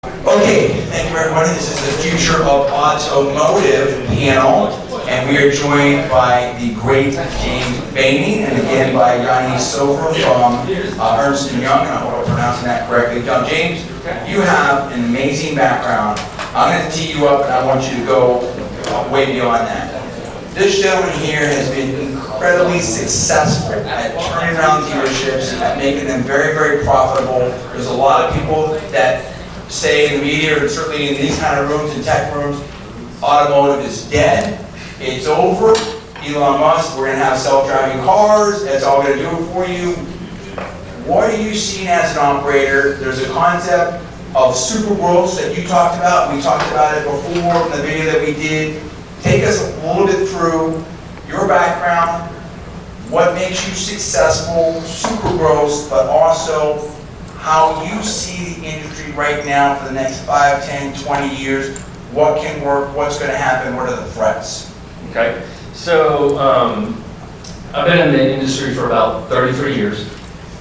Okay, thank you everybody. This is the Future of Automotive panel, and we are joined by the great James Beoning, and again by Yanif Sofer from Ernst & Young, and I hope I'm pronouncing that correctly. Now, James, you have an amazing background. I'm going to tee you up, and I want you to go way beyond that. This gentleman here has been incredibly successful at turning around dealerships, at making them very, very profitable. There's a lot of people that say in the media, or certainly in these kind of rooms, in tech rooms, automotive is dead. It's over. Elon Musk, we're going to have self-driving cars. That's all going to do it for you. What are you seeing as an operator? There's a concept of super growth that you talked about. We talked about it before in the video that we did. Take us a little bit through your background, what makes you successful, super growth, but also how you see the industry right now for the next 5, 10, 20 years. What can work, what's going to happen, what are the threats? Okay, so I've been in the industry for about 33 years.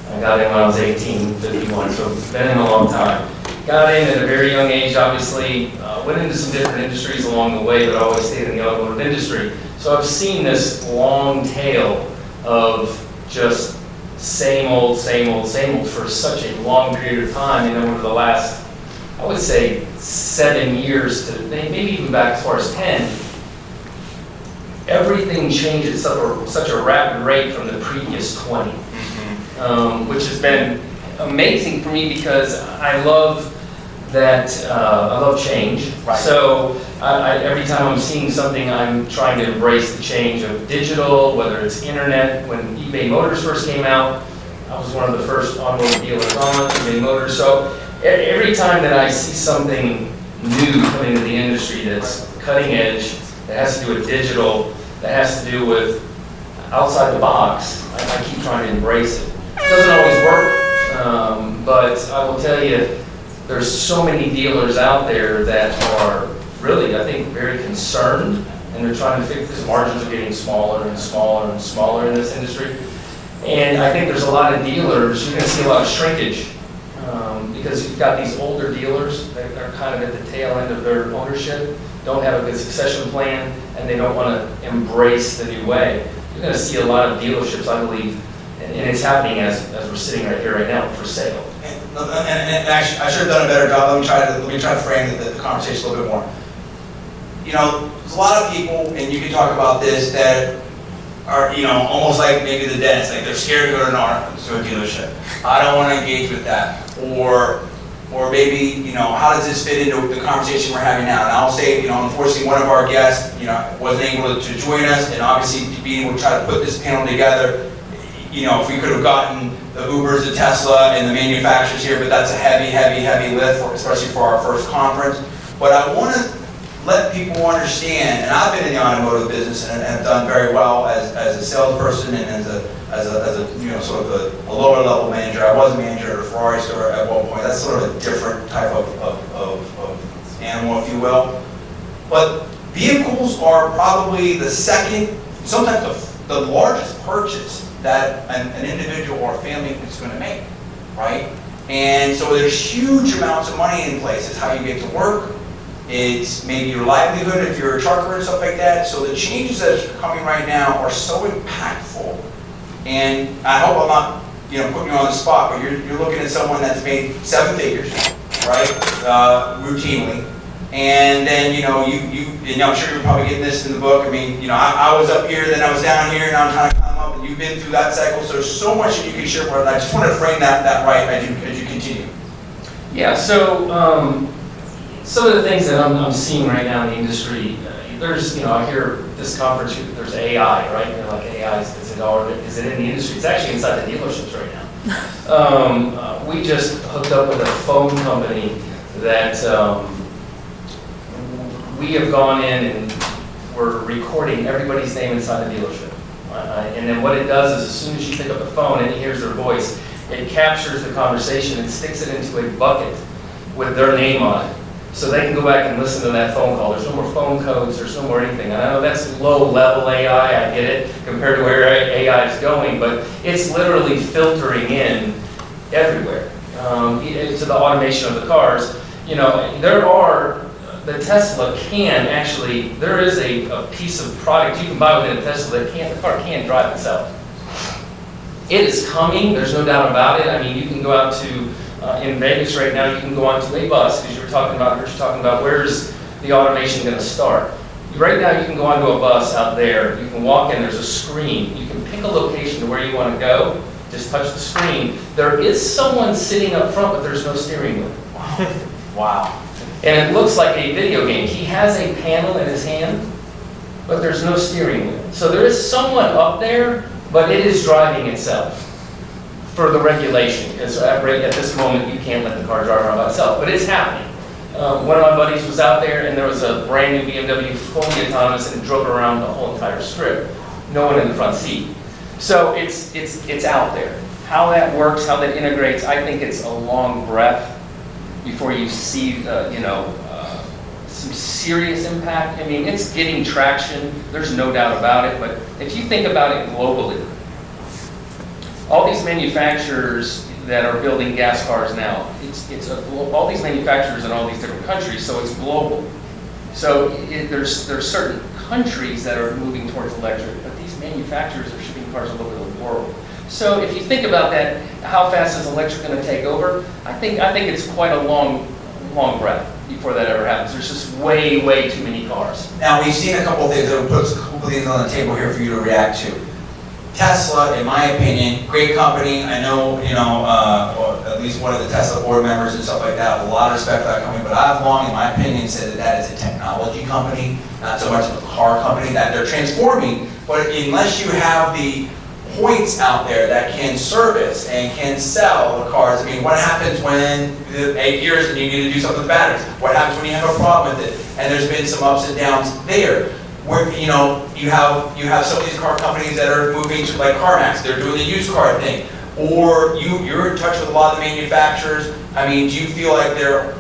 I got in when I was 18, 51, so been in a long time. Got in at a very young age, obviously, went into some different industries along the way, but always stayed in the automotive industry. So I've seen this long tail of just same old for such a long period of time, and over the last, I would say, 7 years to maybe even back as far as 10, everything changes at such a rapid rate from the previous 20, which has been amazing for me because I love that, I love change. Right. So every time I'm seeing something, I'm trying to embrace the change of digital, whether it's internet. When eBay Motors first came out, I was one of the first automotive dealers on eBay Motors. So every time that I see something new coming into the industry that's cutting edge, that has to do with digital, that has to do with outside the box, I keep trying to embrace it. It doesn't always work, but I will tell you, there's so many dealers out there that are really, I think, very concerned, and they're trying to fix because margins are getting smaller and smaller and smaller in this industry. And I think there's a lot of dealers, you're going to see a lot of shrinkage because you've got these older dealers that are kind of at the tail end of their ownership, don't have a good succession plan, and they don't want to embrace the new way. You're going to see a lot of dealerships, I believe, and it's happening as we're sitting right here right now, for sale. And actually, I should have done a better job. Let me try to frame the conversation a little bit more. You know, there's a lot of people, and you can talk about this, that are, you know, almost like maybe the dentist, like they're scared to go to a dealership. I don't want to engage with that. Or maybe, you know, how does this fit into the conversation we're having now? And I'll say, you know, unfortunately, one of our guests, you know, wasn't able to join us, and obviously being able to try to put this panel together, you know, if we could have gotten the Ubers, the Tesla, and the manufacturers here, but that's a heavy lift, especially for our first conference. But I want to let people understand, and I've been in the automotive business and have done very well as a salesperson and as a you know, sort of a lower level manager. I was a manager at a Ferrari store at one point. That's sort of a different type of animal, if you will. But vehicles are probably the second, sometimes the largest purchase that an individual or a family is going to make, right? And so there's huge amounts of money in place. It's how you get to work. It's maybe your livelihood if you're a trucker and stuff like that. So the changes that are coming right now are so impactful. And I hope I'm not, you know, putting you on the spot, but you're looking at someone that's made 7 figures, right, routinely. And then, you know, and I'm sure you're probably getting this in the book. I mean, you know, I was up here, then I was down here, and I'm trying to climb up, and you've been through that cycle. So there's so much that you can share with us. I just want to frame that right as you continue. Yeah, so some of the things that I'm seeing right now in the industry, there's, you know, I hear this conference, there's AI, right? You know, like AI, is it in the industry? It's actually inside the dealerships right now. We just hooked up with a phone company that we have gone in and we're recording everybody's name inside the dealership. And then what it does is as soon as you pick up the phone and it hears their voice, it captures the conversation and sticks it into a bucket with their name on it. So they can go back and listen to that phone call. There's no more phone codes, there's no more anything. And I know that's low-level AI, I get it, compared to where AI is going, but it's literally filtering in everywhere to the automation of the cars. You know, the Tesla can actually, there is a piece of product you can buy within a Tesla that the car can't drive itself. It is coming, there's no doubt about it. I mean, you can go out to, in Vegas right now, you can go onto a bus, because you were talking about where's the automation going to start. Right now, you can go onto a bus out there, you can walk in, there's a screen, you can pick a location to where you want to go, just touch the screen. There is someone sitting up front, but there's no steering wheel. Wow. And it looks like a video game. He has a panel in his hand, but there's no steering wheel. So there is someone up there, but it is driving itself for the regulation. Because at this moment, you can't let the car drive around by itself, but it's happening. One of my buddies was out there, and there was a brand new BMW fully autonomous, and it drove around the whole entire strip. No one in the front seat. So it's out there. How that works, how that integrates, I think it's a long breath before you see, some serious impact. I mean, it's getting traction. There's no doubt about it. But if you think about it globally, all these manufacturers that are building gas cars now, all these manufacturers in all these different countries, so it's global. So there's certain countries that are moving towards electric, but these manufacturers are shipping cars all over the world. So if you think about that, how fast is electric going to take over? I think it's quite a long breath before that ever happens. There's just way too many cars. Now, we've seen a couple of things that will put a couple of things on the table here for you to react to. Tesla, in my opinion, great company. I know, or at least one of the Tesla board members and stuff like that, a lot of respect for that company, but I've long, in my opinion, said that is a technology company, not so much of a car company, that they're transforming, but unless you have the points out there that can service and can sell the cars. I mean, what happens when 8 years and you need to do something with batteries? What happens when you have a problem with it? And there's been some ups and downs there. Where, you have some of these car companies that are moving to, like CarMax, they're doing the used car thing. Or you're in touch with a lot of the manufacturers. I mean, do you feel like they're,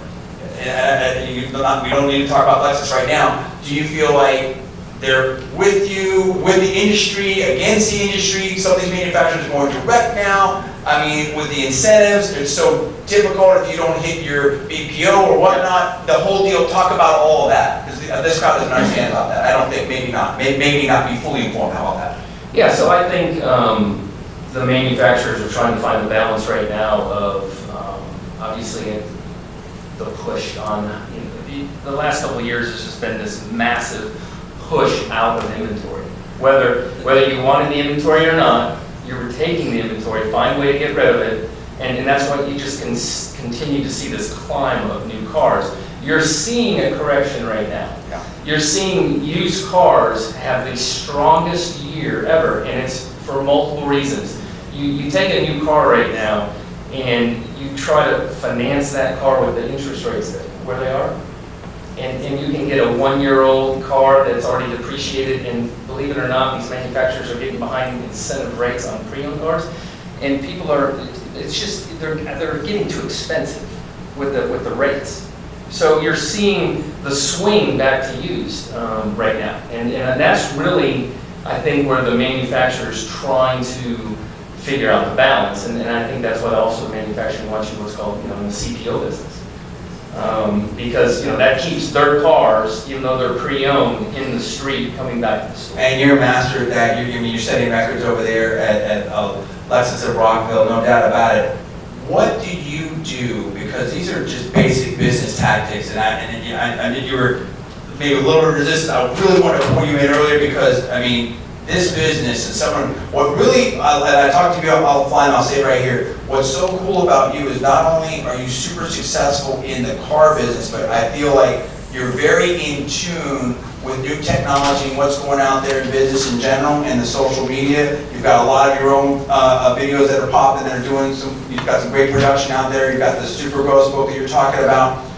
we don't need to talk about Lexus right now, do you feel like they're with you, with the industry, against the industry? Some of these manufacturers are going direct now. I mean, with the incentives, it's so difficult if you don't hit your BPO or whatnot. The whole deal, talk about all of that, because this crowd doesn't understand about that. I don't think, maybe not be fully informed. How about that? Yeah, so I think the manufacturers are trying to find the balance right now of, obviously, the push on, the last couple of years has just been this massive push out of inventory. Whether you wanted the inventory or not, you were taking the inventory, find a way to get rid of it, and that's what you just continue to see, this climb of new cars. You're seeing a correction right now. Yeah. You're seeing used cars have the strongest year ever, and it's for multiple reasons. You take a new car right now, and you try to finance that car with the interest rates where they are, and you can get a 1-year-old car that's already depreciated, and believe it or not, these manufacturers are getting behind incentive rates on pre-owned cars, and people are, it's just, they're getting too expensive with the rates. So you're seeing the swing back to used right now, and that's really, I think, where the manufacturer's trying to figure out the balance, and I think that's what also the manufacturer wants you what's called, in the CPO business. Because that keeps their cars, even though they're pre-owned, in the street coming back to the store. And you're a master at that. You're setting records over there at Lexus of Rockville, no doubt about it. What do you do? Because these are just basic business tactics, and I knew you were maybe a little bit resistant. I really want to pull you in earlier because, I mean, this business and someone, what really, and I talked to you offline, I'll say it right here, what's so cool about you is not only are you super successful in the car business, but I feel like you're very in tune with new technology and what's going out there in business in general and the social media. You've got a lot of your own videos that are popping that are doing you've got some great production out there. You've got the Super Ghost book that you're talking about.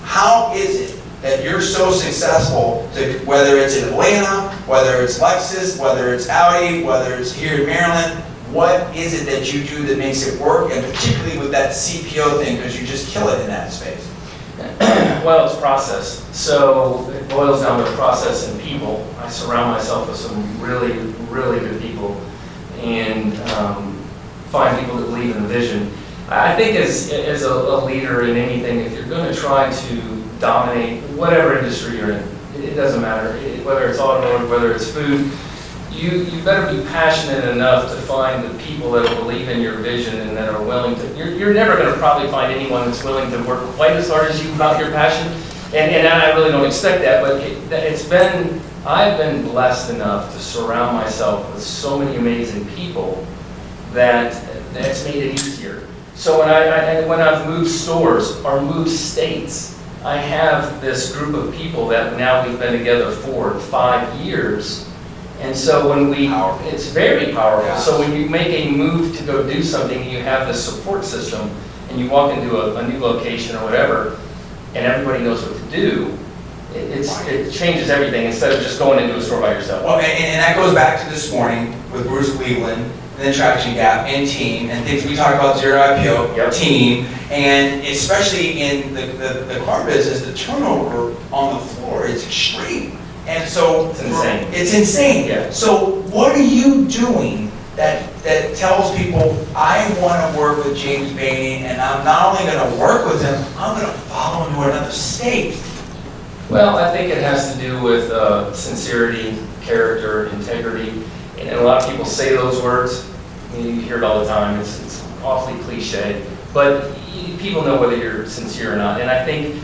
How is it that you're so successful, whether it's in Atlanta, whether it's Lexus, whether it's Audi, whether it's here in Maryland, what is it that you do that makes it work, and particularly with that CPO thing, because you just kill it in that space? Well, it's process. So it boils down to process and people. I surround myself with some really, really good people and find people that believe in the vision. I think as a leader in anything, if you're going to try to dominate whatever industry you're in, it doesn't matter, whether it's automotive, whether it's food, you better be passionate enough to find the people that will believe in your vision and that are willing to, you're never going to probably find anyone that's willing to work quite as hard as you about your passion. And I really don't expect that, but I've been blessed enough to surround myself with so many amazing people that it's made it easier. So when I've moved stores or moved states, I have this group of people that now we've been together 4 or 5 years. And so it's very powerful. Yeah. So when you make a move to go do something, you have this support system, and you walk into a new location or whatever, and everybody knows what to do, it changes everything instead of just going into a store by yourself. Well, and that goes back to this morning with Bruce Cleveland, and then Traction Gap, and team, and things we talk about, zero IPO, Yep. team, and especially in the car business, the turnover on the floor is extreme. And so It's insane. It's insane. Yeah. So what are you doing that tells people, I want to work with James Beoning, and I'm not only going to work with him, I'm going to follow him to another state? Well, I think it has to do with sincerity, character, integrity, and a lot of people say those words. I mean, you hear it all the time. It's awfully cliche, but people know whether you're sincere or not. And I think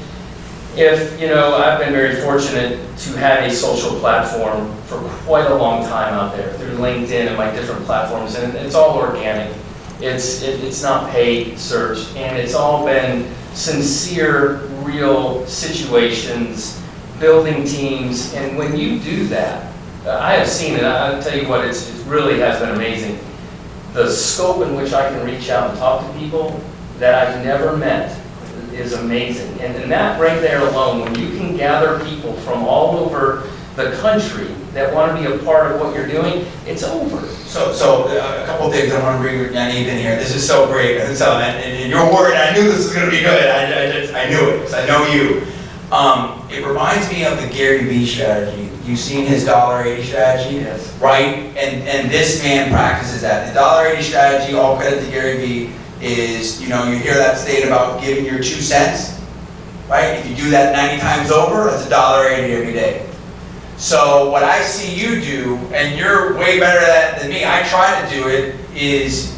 I've been very fortunate to have a social platform for quite a long time out there through LinkedIn and my different platforms, and it's all organic. It's not paid search, and it's all been sincere, real situations, building teams, and when you do that, I have seen it. I'll tell you what, it really has been amazing. The scope in which I can reach out and talk to people that I've never met is amazing. And that right there alone, when you can gather people from all over the country that want to be a part of what you're doing, it's over. So a couple of things I want to bring Yanif in here. This is so great. And in your word, I knew this was going to be good. I knew it, because I know you. It reminds me of the Gary Vee strategy. You've seen his $1.80 strategy? Yes. Right? And this man practices that. The $1.80 strategy, all credit to Gary Vee, is, you hear that statement about giving your 2 cents, right? If you do that 90 times over, that's $1.80 every day. So what I see you do, and you're way better at that than me, I try to do it, is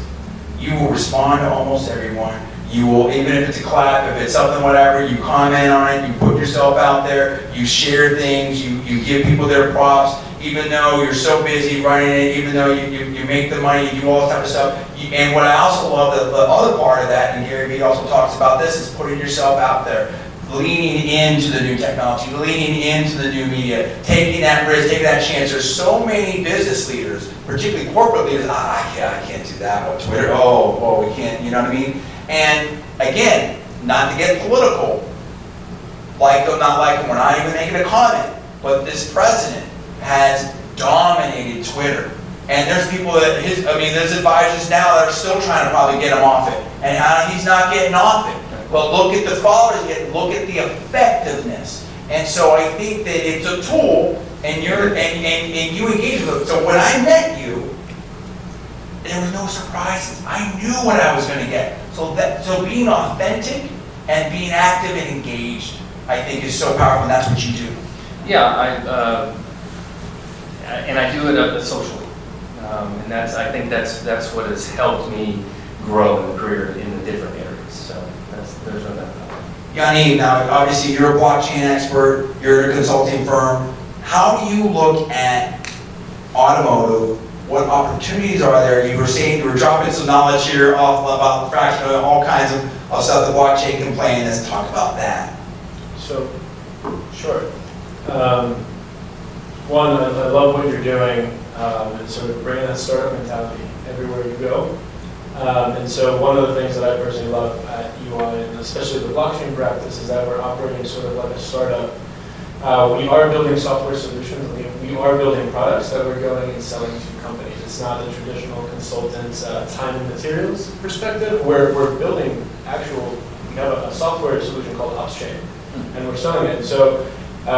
you will respond to almost everyone. You will, even if it's a clap, if it's something, whatever, you comment on it, you put yourself out there, you share things, you give people their props, even though you're so busy running it, even though you make the money, you do all this type of stuff. And what I also love, the other part of that, and Gary Vee also talks about this, is putting yourself out there, leaning into the new technology, leaning into the new media, taking that risk, taking that chance. There's so many business leaders, particularly corporate leaders, I can't do that. What, Twitter? Oh, we can't, you know what I mean? And again, not to get political, like them, not like them, we're not even making a comment, but this president has dominated Twitter. And there's people there's advisors now that are still trying to probably get him off it. And he's not getting off it. But look at the followers, look at the effectiveness. And so I think that it's a tool, and you engage with it. So when I met you, there were no surprises. I knew what I was going to get. So being authentic and being active and engaged, I think, is so powerful, and that's what you do. Yeah, and I do it socially. And I think that's what has helped me grow in the career in the different areas. So there's no doubt about that. Yanif, now obviously you're a blockchain expert, you're a consulting firm. How do you look at automotive? What opportunities are there? You were dropping some knowledge here off about fraction, all kinds of stuff the blockchain can play in. Let's talk about that. So, sure. One, I love what you're doing, and sort of bringing that startup mentality everywhere you go. And so one of the things that I personally love at UI, and especially the blockchain practice, is that we're operating sort of like a startup. We are building software solutions. We are building products that we're going and selling to companies. It's not the traditional consultant time and materials perspective. We're building we have a software solution called Upchain, and we're selling it. So a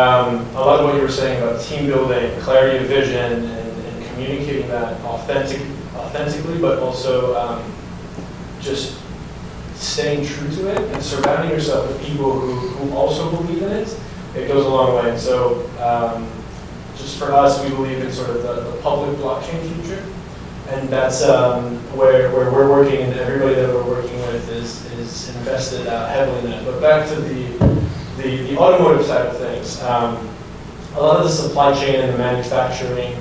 lot of what you were saying about team building, clarity of vision, and communicating that authentically, but also just staying true to it and surrounding yourself with people who also believe in it, it goes a long way. And so just for us, we believe in sort of the public blockchain future. And that's where we're working, and everybody that we're working with is invested heavily in that. But back to the automotive side of things, a lot of the supply chain and the manufacturing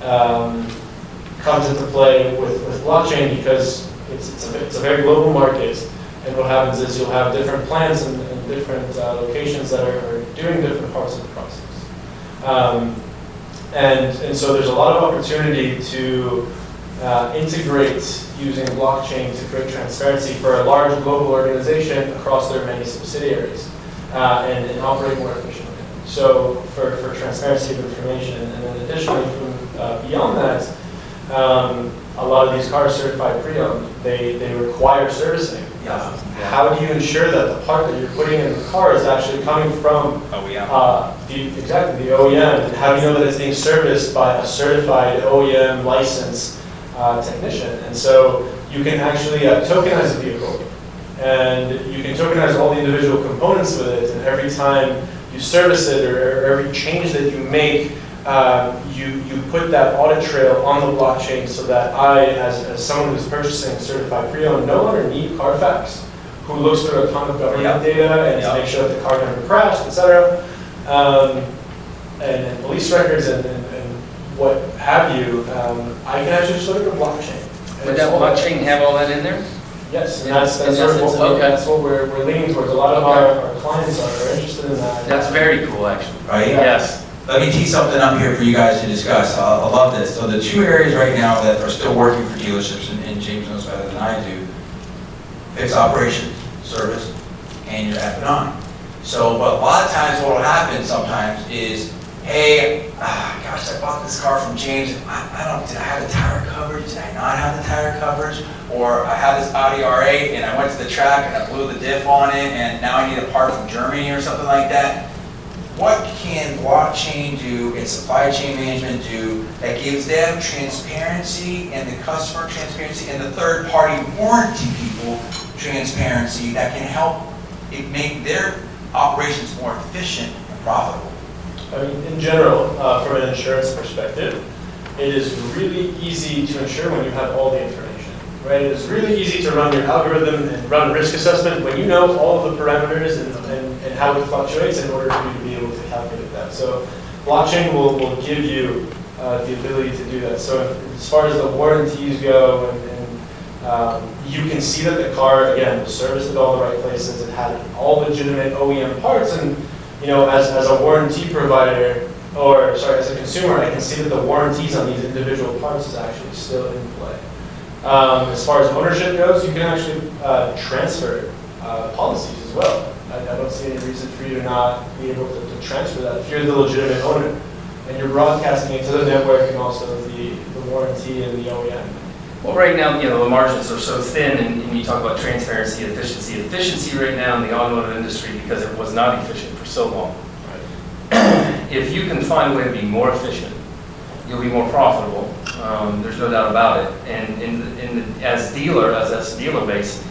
comes into play with blockchain because it's a very global market. And what happens is you'll have different plants and different locations that are doing different parts of the process. And so there's a lot of opportunity to integrate using blockchain to create transparency for a large global organization across their many subsidiaries and operate more efficiently. So for transparency of information, and then additionally from beyond that, a lot of these cars certified pre-owned, they require servicing. Yeah. How do you ensure that the part that you're putting in the car is actually coming from the OEM? And how do you know that it's being serviced by a certified OEM licensed technician? And so you can actually tokenize a vehicle, and you can tokenize all the individual components with it, and every time you service it or every change that you make, you put that audit trail on the blockchain so that I, as someone who's purchasing certified pre-owned, no longer need Carfax, who looks through a ton of government data and to make sure that the car never crashed, etc. And police records and what have you, I can actually just look at the blockchain. Would that blockchain have all that in there? Yes, and that's what we're leaning towards. A lot of our clients are interested in that. That's very cool, actually. Right? Yes. Let me tee something up here for you guys to discuss. I love this. So the two areas right now that are still working for dealerships, and James knows better than I do, fixed operations, service, and your F&I. So, but a lot of times what will happen sometimes is, hey, gosh, I bought this car from James. Did I have the tire coverage? Did I not have the tire coverage? Or I have this Audi R8 and I went to the track and I blew the diff on it and now I need a part from Germany or something like that. What can blockchain do and supply chain management do that gives them transparency and the customer transparency and the third-party warranty people transparency that can help it make their operations more efficient and profitable? I mean, in general, from an insurance perspective, it is really easy to insure when you have all the information, right? It is really easy to run your algorithm and run a risk assessment when you know all of the parameters and how it fluctuates in order for you to be able to calculate that. So blockchain will give you the ability to do that. So as far as the warranties go, you can see that the car, again, was serviced at all the right places, it had all legitimate OEM parts, and you know, as a warranty provider, or sorry, as a consumer, I can see that the warranties on these individual parts is actually still in play. As far as ownership goes, you can actually transfer policies as well. I don't see any reason for you to not be able to transfer that if you're the legitimate owner and you're broadcasting it to the network and also the warranty and the OEM. Well, right now, you know, the margins are so thin, and you talk about transparency, efficiency. Efficiency right now in the automotive industry, because it was not efficient for so long. Right. If you can find a way to be more efficient, you'll be more profitable. There's no doubt about it. And as dealer base,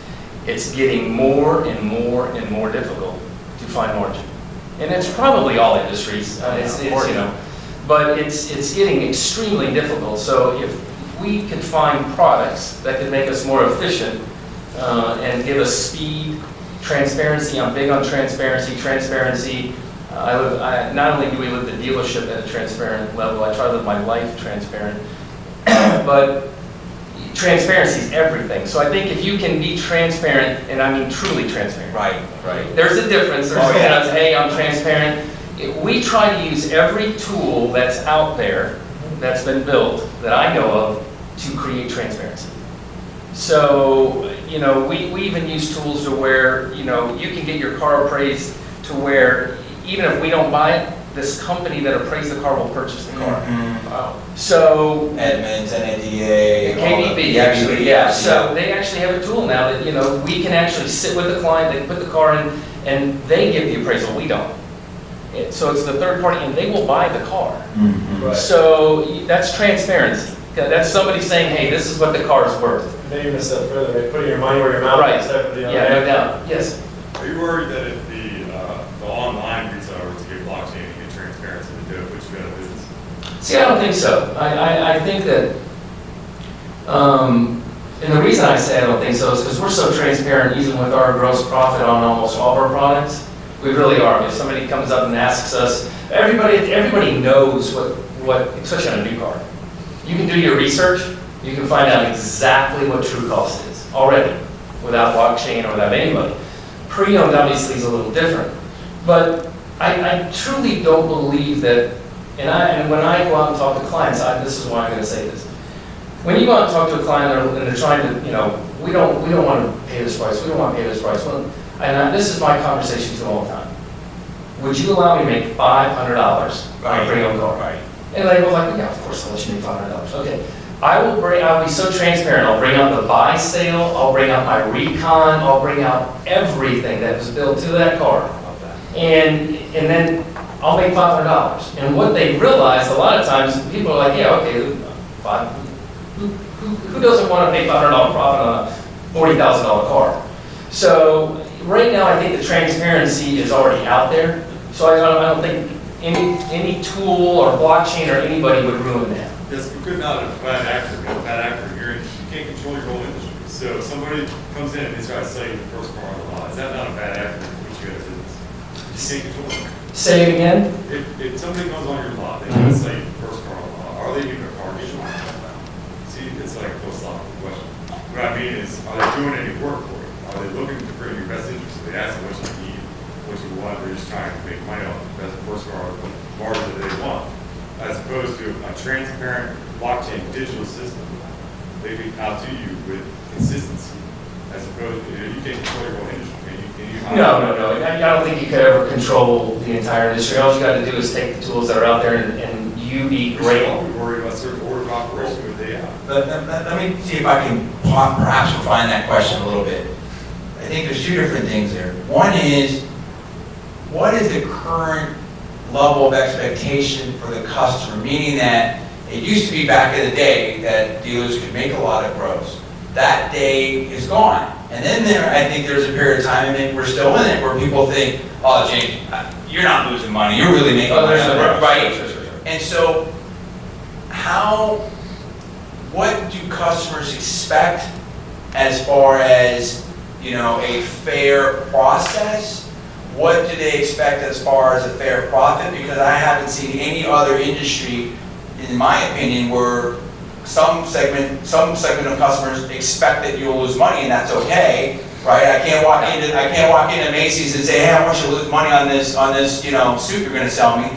it's getting more and more and more difficult to find margin. And it's probably all industries. It's you know, but it's getting extremely difficult. So if we could find products that could make us more efficient and give us speed, transparency. I'm big on transparency. Not only do we live the dealership at a transparent level, I try to live my life transparent, but transparency is everything. So I think if you can be transparent, and I mean truly transparent. Right. There's a difference. There's hey, I'm transparent. We try to use every tool that's out there that's been built that I know of to create transparency. So, you know, we even use tools to where, you know, you can get your car appraised to where even if we don't buy it, this company that appraised the car will purchase the car. Mm-hmm. Wow. So Edmunds, NADA, KBB, actually, yeah. So they actually have a tool now that, you know, we can actually sit with the client, they put the car in, and they give the appraisal, we don't. So it's the third party, and they will buy the car. Mm-hmm. Right. So that's transparency. That's somebody saying, hey, this is what the car is worth. maybe a step further, right? Putting your money where your mouth Right. is. Instead of the other Yeah, no way. doubt, yes. Are you worried that if the online retailer was to get blockchain and get transparency to do it, which you got a business? See, I don't think so. I think that, and the reason I say I don't think so is because we're so transparent even with our gross profit on almost all of our products. We really are. If somebody comes up and asks us, everybody knows what, especially on a new car. You can do your research, you can find out exactly what true cost is already, without blockchain or without anybody. Pre-owned obviously is a little different, but I truly don't believe that, and when I go out and talk to clients, this is why I'm going to say this. When you go out and talk to a client and they're trying to, we don't want to pay this price, we don't want to pay this price. Well, this is my conversation to them all the time. Would you allow me to make $500 on a pre-owned car? Right. And they were like, yeah, of course I'll let you make $500. Okay. I'll be so transparent. I'll bring out the buy sale, I'll bring out my recon, I'll bring out everything that was built to that car. And then I'll make $500. And what they realize, a lot of times, people are like, yeah, okay, who doesn't want to pay $500 profit on a $40,000 car? So right now, I think the transparency is already out there. So I don't think any tool or blockchain or anybody would ruin that. Yes, but could not a bad actor, a bad actor, you can't control your whole industry. So if somebody comes in and they try to sell you the first car on the lot, is that not a bad actor which you got a business? You can't control it. Say it again? If somebody comes on your lot, they try to sell you the first car on the lot, are they even a car dealer? See, it's like a philosophical question. What I mean is, are they doing any work for you? Are they looking to bring your best interest? They ask you what you need, what you want, they're just trying to make money off the best first car, the margin that they want. As opposed to a transparent blockchain digital system, they be out to you with consistency. As opposed to, you can't control your whole industry. Can you No. I don't think you could ever control the entire industry. All you got to do is take the tools that are out there and you be great. We're worried about certain order of operation with the AI. Let me see if I can perhaps refine that question a little bit. I think there's two different things there. One is, what is the current level of expectation for the customer? Meaning that it used to be back in the day that dealers could make a lot of gross. That day is gone. And then I think there's a period of time, and we're still in it, where people think, oh, James, you're not losing money, you're really making money. Right? Sure. And so, what do customers expect as far as, a fair process? What do they expect as far as a fair profit? Because I haven't seen any other industry, in my opinion, where some segment of customers expect that you'll lose money, and that's okay, right? I can't walk into Macy's and say, hey, I want you to lose money on this, suit you're going to sell me.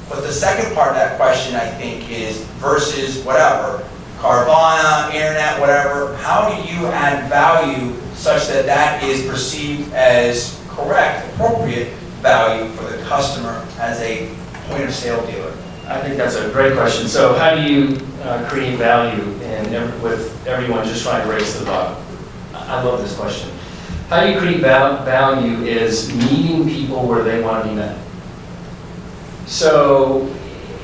But the second part of that question, I think, is versus whatever, Carvana, internet, whatever. How do you add value such that that is perceived as correct, appropriate value for the customer as a point of sale dealer? I think that's a great question. So how do you create value with everyone just trying to race to the bottom? I love this question. How do you create value is meeting people where they want to be met. So,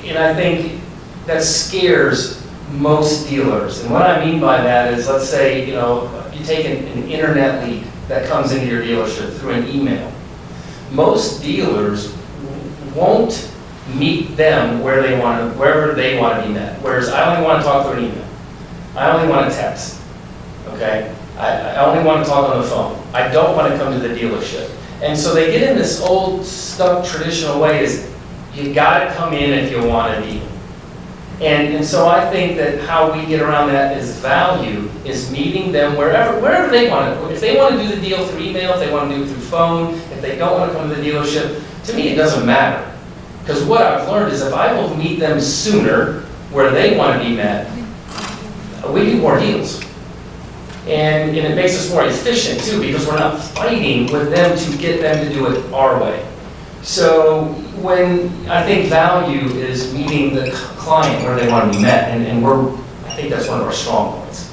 and I think that scares most dealers. And what I mean by that is, let's say, you take an internet lead that comes into your dealership through an email. Most dealers won't meet them wherever they want to be met. Whereas I only want to talk through an email. I only want to text. Okay? I only want to talk on the phone. I don't want to come to the dealership. And so they get in this old, stuck, traditional way is, you got to come in if you want a deal. And so I think that how we get around that is value, is meeting them wherever they want to. If they want to do the deal through email, if they want to do it through phone, if they don't want to come to the dealership, to me it doesn't matter. Because what I've learned is if I will meet them sooner where they want to be met, we do more deals. And it makes us more efficient too, because we're not fighting with them to get them to do it our way. So when I think value is meeting the client where they want to be met, and I think that's one of our strong points.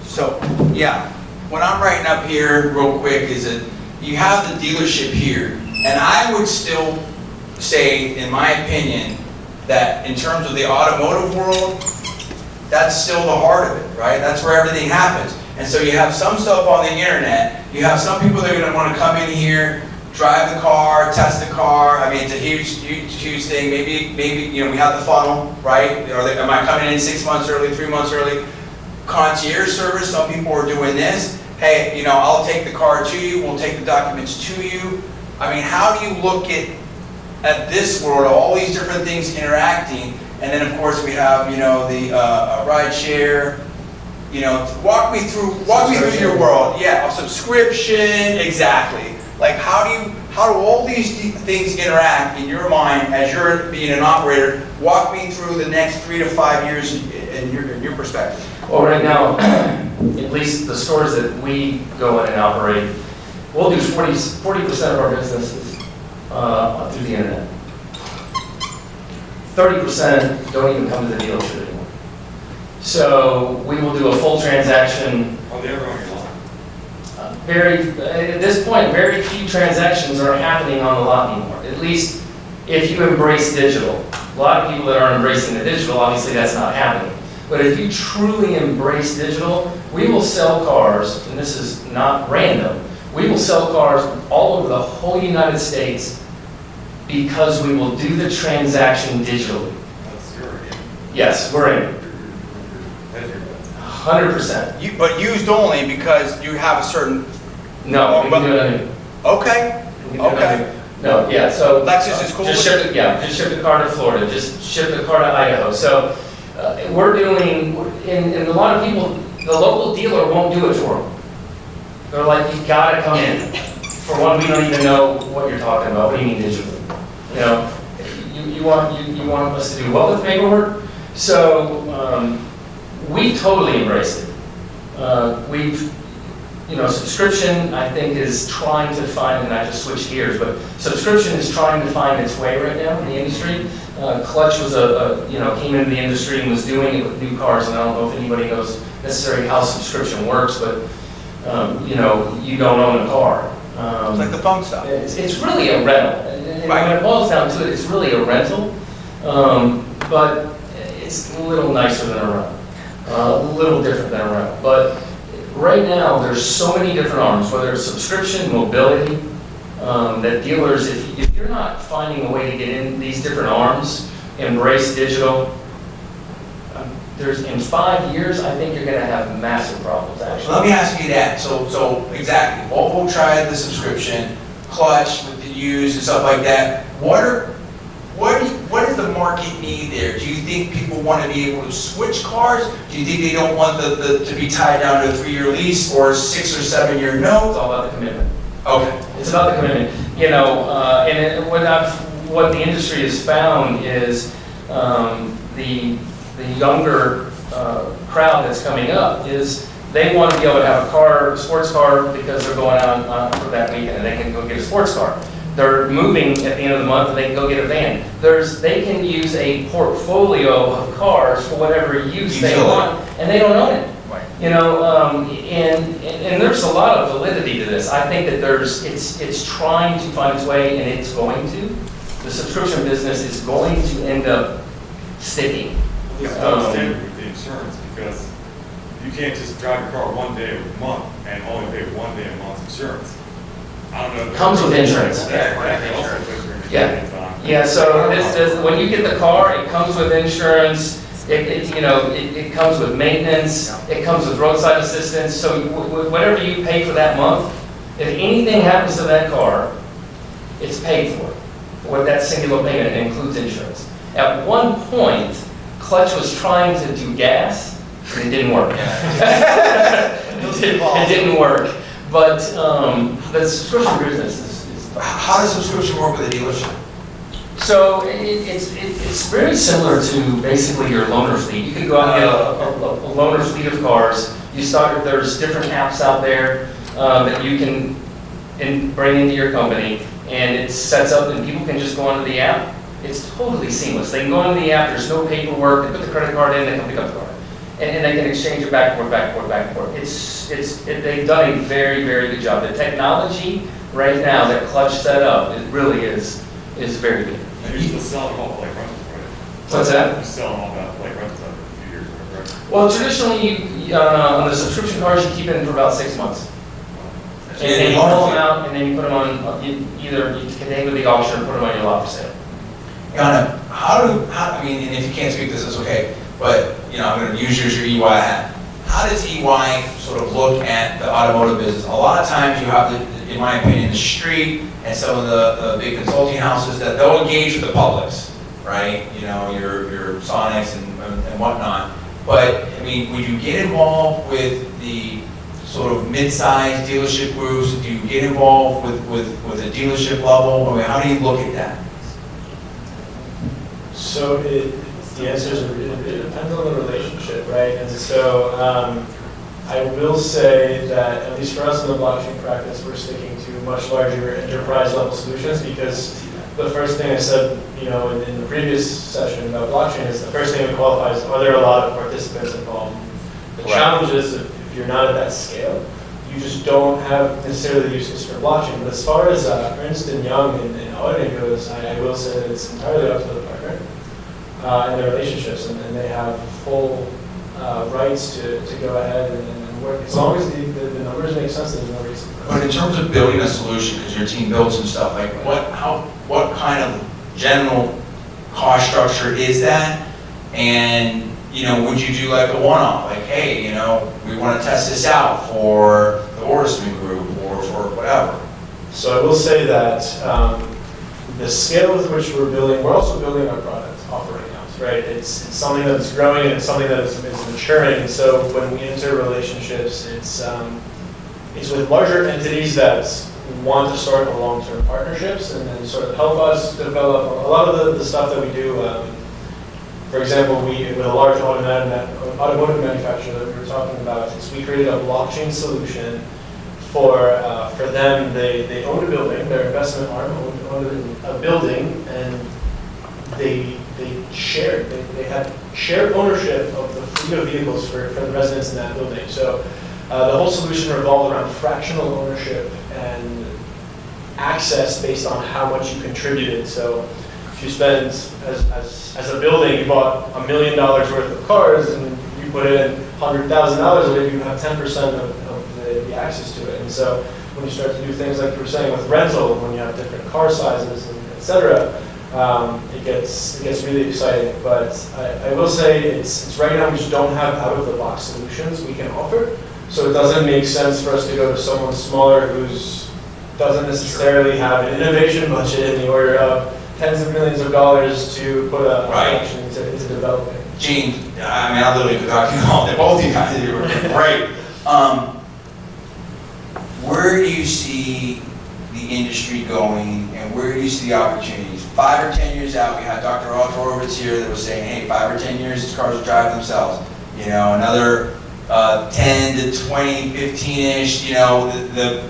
So, yeah, what I'm writing up here real quick is that you have the dealership here, and I would still say, in my opinion, that in terms of the automotive world, that's still the heart of it, right? That's where everything happens. And so you have some stuff on the internet, you have some people that are gonna wanna come in here, drive the car, test the car. I mean, it's a huge thing. Maybe, you know, we have the funnel, right? Am I coming in 6 months early, 3 months early? Concierge service, some people are doing this. Hey, you know, I'll take the car to you, we'll take the documents to you. I mean, how do you look at this world, all these different things interacting? And then of course we have, you know, the ride share. You know, walk me through your world. Yeah, a subscription, exactly. Like how do all these things interact in your mind as you're being an operator? Walk me through the next 3 to 5 years in your perspective. Well, right now, at least the stores that we go in and operate, we'll do 40% of our businesses through the internet. 30% don't even come to the dealership anymore. So we will do a full transaction. Are they ever on your lot? At this point, very few transactions are happening on the lot anymore. At least if you embrace digital. A lot of people that are embracing the digital, obviously that's not happening. But if you truly embrace digital, we will sell cars, and this is not random, we will sell cars all over the whole United States because we will do the transaction digitally. That's your game. Yes, we're in. 100%. But used only because you have a certain. No, we can do it on you. Okay. Okay. No, yeah, so. Lexus is cool Just with ship it, yeah, just ship the car to Florida, just ship the car to Idaho. So we're doing, and a lot of people, the local dealer won't do it for them. They're like, you gotta come in. For one, we don't even know what you're talking about. What do you mean digitally? You know, you want us to do what with paperwork? So we totally embraced it. You know, subscription, I think, is trying to find, and I just switched gears, but subscription is trying to find its way right now in the industry. Clutch was came into the industry and was doing it with new cars, and I don't know if anybody knows necessarily how subscription works, but you know, you don't own a car. It's like the phone stuff. It's really a rental. And Right. when it boils down to it, it's really a rental, but it's a little nicer than a rental, a little different than a rental. But right now, there's so many different arms, whether it's subscription, mobility, that dealers, if you're not finding a way to get in these different arms, embrace digital, in 5 years, I think you're going to have massive problems, actually. Let me ask you that. So exactly. Volvo tried the subscription, Clutch with the used and stuff like that. What does the market need there? Do you think people want to be able to switch cars? Do you think they don't want to be tied down to a 3-year lease or a 6 or 7 year note? It's all about the commitment. Okay. It's about the commitment. You know, what the industry has found is the younger crowd that's coming up is they want to be able to have a sports car, because they're going out for that weekend and they can go get a sports car. They're moving at the end of the month and they can go get a van. They can use a portfolio of cars for whatever use they want, and they don't own it. Right. You know, and there's a lot of validity to this. I think that it's trying to find its way, and it's going to. The subscription business is going to end up sticking. It's double standard with the insurance, because you can't just drive your car one day a month and only pay 1 day a month insurance. I don't know. Comes with insurance. That also puts your insurance on. Yeah, so when you get the car, it comes with insurance, it comes with maintenance, it comes with roadside assistance, so whatever you pay for that month, if anything happens to that car, it's paid for. With that singular payment, it includes insurance. At one point, Clutch was trying to do gas, and it didn't work. It didn't work. But the subscription business is. How does subscription work with a dealership? So it's very similar to basically your loaner fleet. You could go out and get a loaner fleet of cars. There's different apps out there that you can bring into your company, and it sets up, and people can just go onto the app. It's totally seamless. They can go onto the app. There's no paperwork. They put the credit card in. They come pick up the car. And they can exchange it back and forth, back and forth, back and forth. They've done a very, very good job. The technology right now that Clutch set up, it really is very good. And you're still selling them all like rentals, right? What's that? You're selling all that like rentals after a few years, right? Well, traditionally, on the subscription cars, you keep it in for about 6 months. And then you pull them out, and then you put them on, either you can hang with the auction or put them on your lot for sale. Yanif, I mean, and if you can't speak to this, it's okay, but, you know, I'm gonna use your EY hat. How does EY sort of look at the automotive business? A lot of times you have, in my opinion, the street and some of the big consulting houses that they'll engage with the publics, right? You know, your Sonics and whatnot. But, I mean, would you get involved with the sort of mid-sized dealership groups? Do you get involved with the dealership level? I mean, how do you look at that? So the answer is it depends on the relationship, right? And so I will say that at least for us in the blockchain practice, we're sticking to much larger enterprise level solutions, because the first thing I said, you know, in the previous session about blockchain is the first thing that qualifies, are there a lot of participants involved? The challenge is if you're not at that scale, you just don't have necessarily the uses for blockchain. But as far as Ernst & Young and auditing goes, I will say that it's entirely up to the partner and their relationships, and they have full rights to go ahead and work. As long as the numbers make sense, there's no reason. But in terms of building a solution, because your team builds some stuff, like what kind of general cost structure is that? And, you know, would you do like a one-off, like, hey, you know, we want to test this out for the Orison group or for whatever? So I will say that the scale with which we're building, we're also building our product offering out, right? It's something that's growing and it's something that is maturing. And so when we enter relationships, it's with larger entities that want to start a long-term partnerships and then sort of help us develop a lot of the stuff that we do. For example, with a large automotive manufacturer that we were talking about, is we created a blockchain solution for them. They owned a building, their investment arm owned a building, and they had shared ownership of the fleet of vehicles for the residents in that building. So the whole solution revolved around fractional ownership and access based on how much you contributed. So if you spend, as a building, you bought $1 million worth of cars and you put in $100,000 of it, you have 10% of the access to it. And so when you start to do things like you were saying with rental, when you have different car sizes, and et cetera, it gets really exciting. But I will say it's right now we just don't have out-of-the-box solutions we can offer. So it doesn't make sense for us to go to someone smaller who's doesn't necessarily have an innovation budget in the order of tens of millions of dollars to put a function into developing. Gene, I mean, I literally could talk to you all day. Both of you guys, you were great. Where do you see the industry going, and where do you see the opportunities? 5 or 10 years out, we had Dr. Automotive here that was saying, hey, 5 or 10 years, these cars will drive themselves. You know, another 10 to 20, 15-ish, you know,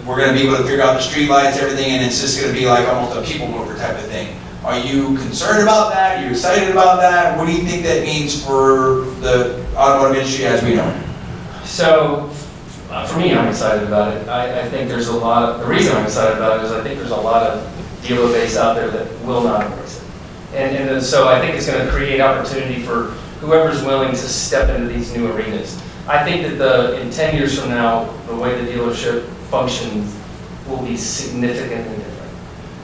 we're going to be able to figure out the street lights, everything, and it's just going to be like almost a people mover type of thing. Are you concerned about that? Are you excited about that? What do you think that means for the automotive industry as we know it? So, for me, I'm excited about it. I think there's a lot of, the reason I'm excited about it is I think there's a lot of dealer base out there that will not embrace it. And so I think it's going to create opportunity for whoever's willing to step into these new arenas. I think that in 10 years from now, the way the dealership functions will be significantly different.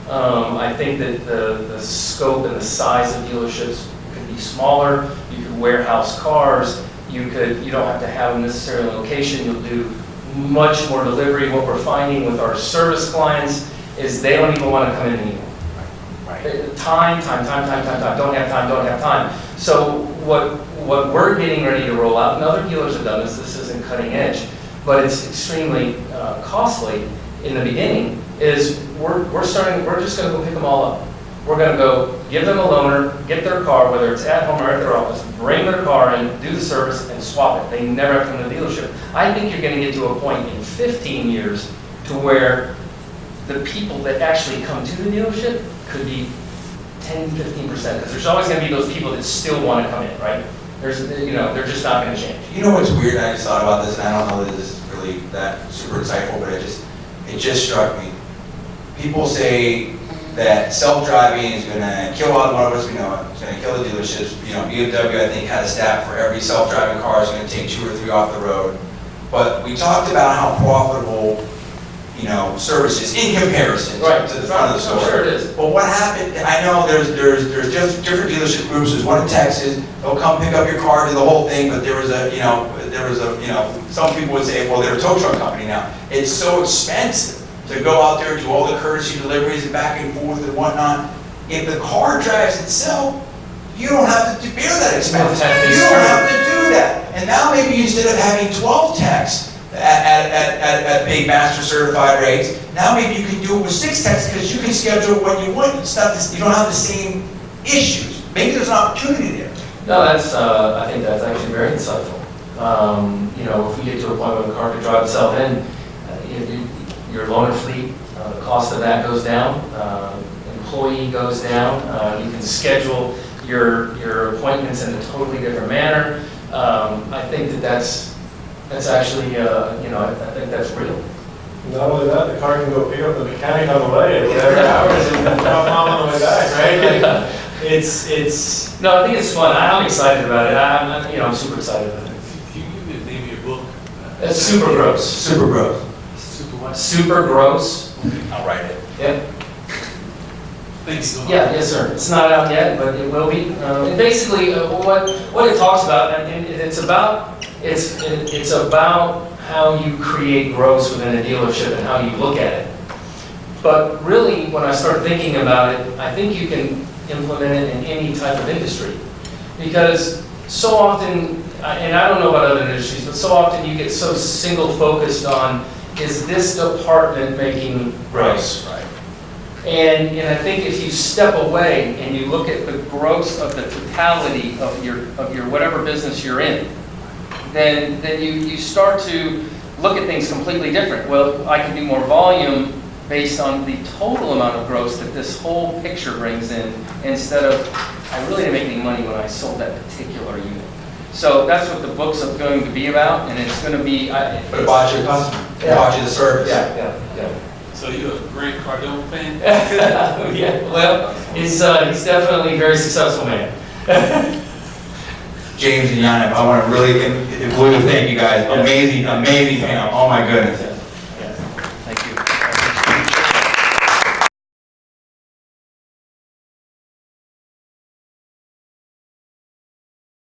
I think that the scope and the size of dealerships could be smaller. You could warehouse cars. You don't have to have a necessarily location. You'll do much more delivery. What we're finding with our service clients is they don't even want to come in anymore. Right. Time. Don't have time. So what we're getting ready to roll out, and other dealers have done this, this isn't cutting edge, but it's extremely costly in the beginning, is we're just going to go pick them all up. We're going to go give them a loaner, get their car, whether it's at home or at their office, bring their car in, do the service, and swap it. They never have to come to the dealership. I think you're going to get to a point in 15 years to where the people that actually come to the dealership could be 10, 15%, because there's always going to be those people that still want to come in, right? They're just not going to change. You know what's weird? I just thought about this, and I don't know that this is really that super insightful, but it just struck me. People say, that self-driving is gonna kill automotive as we know it. It's gonna kill the dealerships. You know, BMW, I think, had a stat for every self-driving car is gonna take 2 or 3 off the road. But we talked about how profitable, you know, services in comparison to the front of the store. Sure it is. But what happened, I know there's just different dealership groups. There's one in Texas, they'll come pick up your car, do the whole thing, but there was a, some people would say, well, they're a tow truck company now. It's so expensive to go out there, do all the courtesy deliveries and back and forth and whatnot. If the car drives itself, you don't have to bear that expense. You don't have to do that. And now maybe instead of having 12 techs at big master certified rates, now maybe you can do it with 6 techs because you can schedule it when you want. It's not this, you don't have the same issues. Maybe there's an opportunity there. No, that's, I think that's actually very insightful. You know, if we get to a point where the car can drive itself in, your loaner fleet, the cost of that goes down, employee goes down, you can schedule your appointments in a totally different manner. I think that's actually, you know, I think that's real. Not only that, the car can go pick up the mechanic on the way at whatever hours and drop mom on the way back, right? Like, it's. No, I think it's fun. I'm excited about it. I'm super excited about it. You can name your book. It's super gross. Super gross. Super what? Super gross. I'll write it. Yep. Thanks so much. Yeah, yes, sir. It's not out yet, but it will be. And basically, what it talks about, and it's about how you create growth within a dealership and how you look at it. But really, when I start thinking about it, I think you can implement it in any type of industry, because so often, and I don't know about other industries, but so often you get so single focused on, is this department making growth? Right. And I think if you step away and you look at the growth of the totality of your whatever business you're in, then you start to look at things completely different. Well, I can do more volume based on the total amount of growth that this whole picture brings in, instead of, I really didn't make any money when I sold that particular unit. So that's what the book's going to be about, and it's going to be. But it bought you a customer. It Yeah. bought you the service. Yeah. So you're a Grant Cardone fan? Yeah, well, he's definitely a very successful man. James and Yanif, I want to really thank you guys. Amazing panel. Oh my goodness.